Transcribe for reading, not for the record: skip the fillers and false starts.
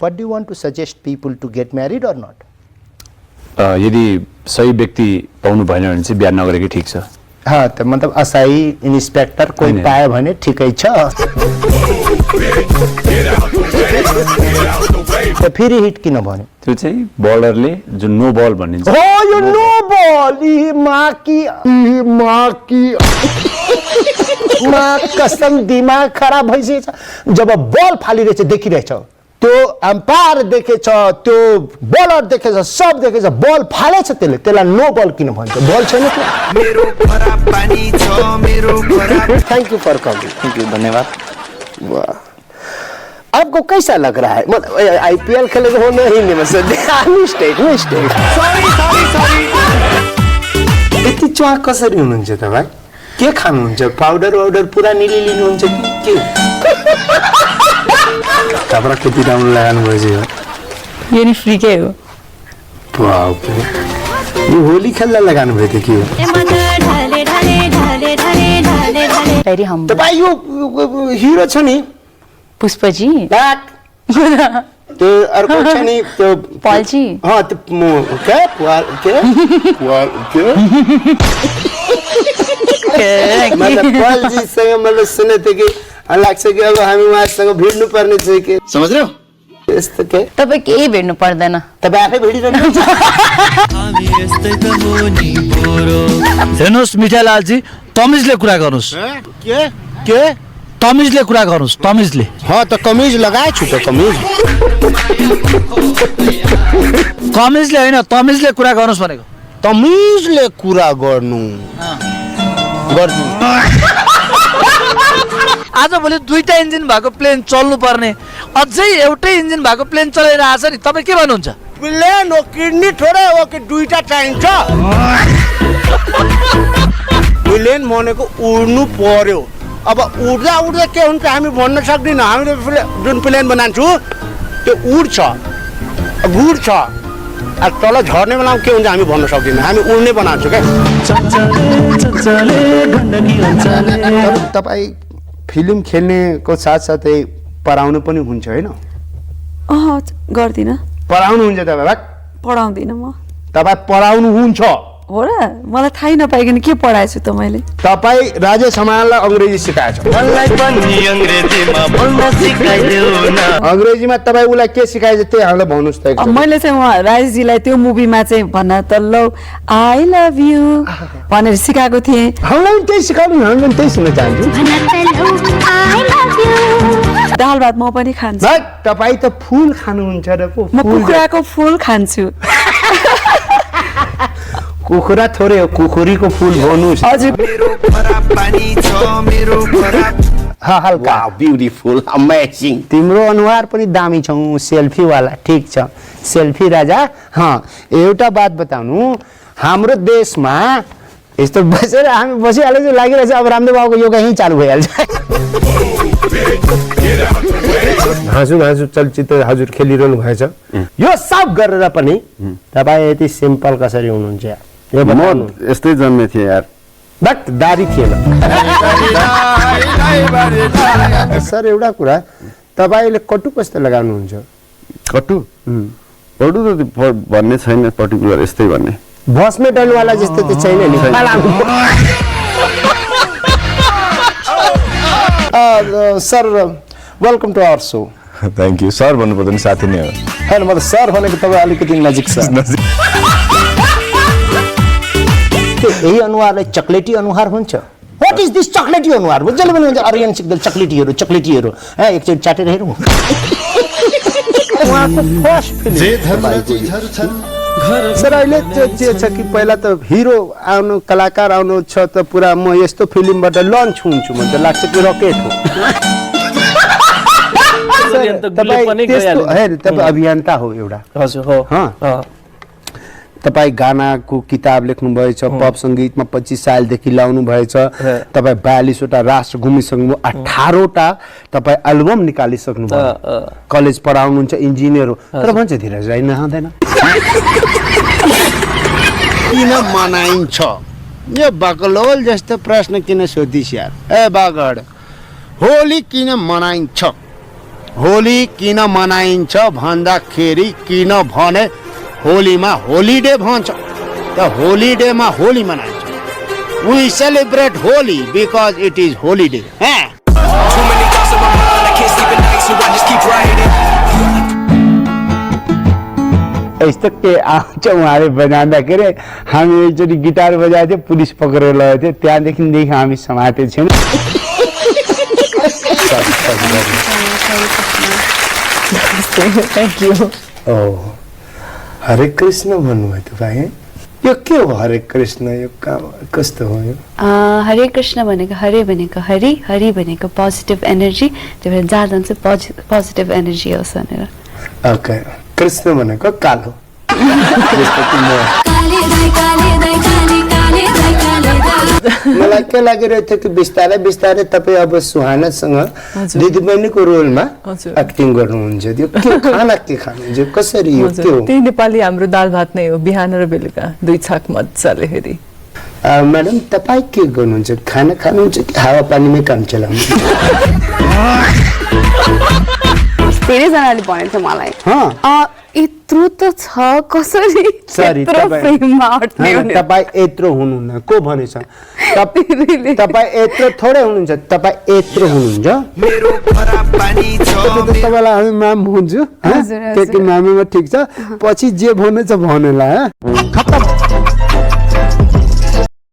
What do you want to suggest people to get married or not? यदि सही व्यक्ति पाउनु भएन भने चाहिँ बिहा नगरेकै ठिक छ। हाँ, तो मतलब असही इंस्पेक्टर कोई पाए भने ठिकै छ। तो फिर हिट किन भन्यो? त्यो चाहिँ बलरले जुन नो बल भनिन्छ। हो यो नो बल ई माँ की माँ कसम दिमाग खराब भइसकेछ। जब बल फालिरहेछ देखिरहेछ, त्यो एम्पायर देखेछ, त्यो बलर देखेछ, सब देखेछ, बल फालेछ, त्यसलाई नो बल किन भन्छ? बल छैन त्यो। मेरो खराब पानी छ मेरो खराब। Thank you for coming. Thank you, धन्यवाद। वाह, आपको कैसा लग रहा है? मतलब आईपीएल खेलेको हो नहीं मतलब मिस्टेक। सॉरी यति च्वाक कसरी हुनुहुन्छ तपाईँ? के खानुहुन्छ? पाउडर पुरा निली लिनुहुन्छ कि के? कपडा कति राम्रो लगाउनु भएछ यो? यो नि फ्रीकै हो। बाप रे, यो होली खेल्दा लगाउनु भयो त के हो? Very humble. तपाईँ यो हिरो छ नि पुष्पजी, त्यो अर्को छ नि त्यो पालजी। हाँ, त्यो मतलब पालजीसँग मैले सुनेको थिएँ कि लाग्छ कि अब हामी उहाँसँग भिड्नु पर्ने छ कि, समझ रहे हो? यस्तो के तपाईँ केही भेट्नु पर्दैन, तपाईँ आफै भेटिरहनुहुन्छ। हेर्नुहोस् मिठालालजी, तमिजले कुरा गर्नुहोस्। के तमिजले कुरा गर्नुहोस्, तमिजले। हाँ, त कमिज लगाएछु त कमिज। कमिजले होइन, तमिजले कुरा गर्नुहोस् भनेको। तमिजले कुरा गर्नु। आज भोलि दुईटा इन्जिन भएको प्लेन चल्नु पर्ने, अझै एउटै इन्जिन भएको प्लेन चलाइरहेछ नि, तपाईँ के भन्नुहुन्छ? प्लेन हो किडनी थोरै हो कि दुईटा चाहिन्छ? प्लेन भनेको उड्नु पर्यो। अब उड्दा के हुन्छ हामी भन्न सक्दैनौँ। हामीले जुन प्लेन बनाउँछु त्यो उड्छ, घुर्छ, तल झर्ने बेलामा के हुन्छ हामी भन्न सक्दैनौँ। हामी उड्ने बनाउँछौँ क्या। तपाईँ फिल्म खेल्नेको साथसाथै पढाउनु पनि हुन्छ होइन? गर्दिनँ। पढाउनु हुन्छ तपाईँ? पढाउँदिनँ म। तपाईँ पढाउनुहुन्छ हो र? मलाई थाहै नपाइकन के पढाएछु त मैले? तपाईँ राजेश हमाललाई अङ्ग्रेजी सिकाएछ। अङ्ग्रेजीमा तपाईँ उसलाई के सिकाएछ त्यही हामीलाई भन्नुहोस् त। मैले चाहिँ उहाँ राजेशजीलाई त्यो मुभीमा चाहिँ भन्न त लौ आई लभ यु भनेर सिकाएको थिएँ। हामीलाई पनि त्यही सिकाउनु, हामी पनि त्यही सुन्न चाहन्छु। दाल भात म पनि खान्छु। तपाईँ त फुल खानुहुन्छ र पो। म कुखुराको फुल खान्छु। कुखुरा थोरै हो, कुखुरीको फुल भन्नुहोस्। हजुर। हल्का ब्युटिफुल अमेजिङ। तिम्रो अनुहार पनि दामी छौ, सेल्फी वाला। ठिक छ, सेल्फी राजा। हाँ, एउटा बात बताउनु, हाम्रो देशमा यस्तो बसेर हामी बसिहाल्यो लागिरहेछ, अब रामदेव बाबुको योगा यहीँ चालु भइहाल्छ। हाँसु चलचित्र हजुर खेलिरहनु भएछ। यो सब गरेर पनि तपाईँ यति सिम्पल कसरी हुनुहुन्छ? म यस्तै जन्मे थिएँ यार। दारी थिएन। सर एउटा कुरा, तपाईँले कटु कस्तो लगाउनुहुन्छ? कटु त भन्ने छैन पर्टिकुलर, यस्तै भन्ने। भस्मे डलवाला जस्तो त छैन नि। Sir welcome to our show. Thank you. Sir भन्नु पर्दैन, साथी नै हो। होइन, म त सर भनेको तपाईँ अलिकति नजिक छ। यही अनुहारलाई चक्लेटी अनुहार भन्छ। व्हाट इज दिस चक्लेटी अनुहार? जसले पनि भन्छ आर्यन सिक्दल चक्लेटीहरू एकचोटि चाटेर हेरौँ। उहाँको फर्स्ट फिल्म सर अहिले के छ कि पहिला त हिरो आउनु, कलाकार आउनु छ त पुरा म यस्तो फिल्मबाट लन्च हुन्छु भन्छ, लाग्छ कि रकेट हो। तपाईँ अभियन्ता हो एउटा? हजुर हो। तपाईँ गानाको किताब लेख्नुभएछ, पप सङ्गीतमा 25 सालदेखि लाउनु भएछ, तपाईँ 42वटा राष्ट्र घुमिसक्नु, 18वटा तपाईँ एल्बम निकालिसक्नुभयो, कलेज पढाउनुहुन्छ, इन्जिनियर हो। तर भन्छ धीरज राई नआउँदैन। किन मनाइन्छ? यो बकलोल जस्तो प्रश्न किन सोधिस् यार? ए बागड, होली किन मनाइन्छ? होली किन मनाइन्छ भन्दाखेरि किन भने होलीमा होलिडे भन्छ त होलिडेमा होली मनाइन्छ we celebrate Holi because it is holiday यस्तो के आउँछ उहाँले बजाउँदाखेरि हामी एकचोटि गिटार बजाएको थियो पुलिस पक्रेर लगेको थियो त्यहाँदेखि हामी समातेको छैनौँ थ्याङ्क यू ओ हरे कृष्ण भन्नुभयो तपाईँ यो के हो हरे कृष्ण यो कस्तो हो यो हरे कृष्ण भनेको हरे भनेको हरि हरि भनेको पोजिटिभ एनर्जी त्यही भएर जहाँ जान्छ पोजिटिभ एनर्जी होस् भनेर ओके कृष्ण भनेको कालो जस्तो कि मलाई के लागिरहेको थियो कि बिस्तारै बिस्तारै तपाईँ अब सुहानासँग दिदीबहिनीको रोलमा एक्टिङ गर्नुहुन्छ त्यो के खाना के खानुहुन्छ कसरी यो के हो त्यही नेपाली हाम्रो दाल भात नै हो बिहान र बेलुका 2 छाक मजाले हेरी म्याडम तपाईँ के गर्नुहुन्छ खाना खानुहुन्छ कि हावापानीमै काम चलाउनुहुन्छ धेरैजनाले भनेको छ मलाई यत्रो त छ कसरी सरी फ्रेममा अट्ने तपाईँ यत्रो हुनुहुन्न को भनेछ तपाईँ यत्रो थोरै हुनुहुन्छ तपाईँ यत्रो हुनुहुन्छ तपाईँलाई हामी म्याम हुन्छु त्यो कि म्याममा ठिक छ पछि जे भन्नु छ भनेला खतम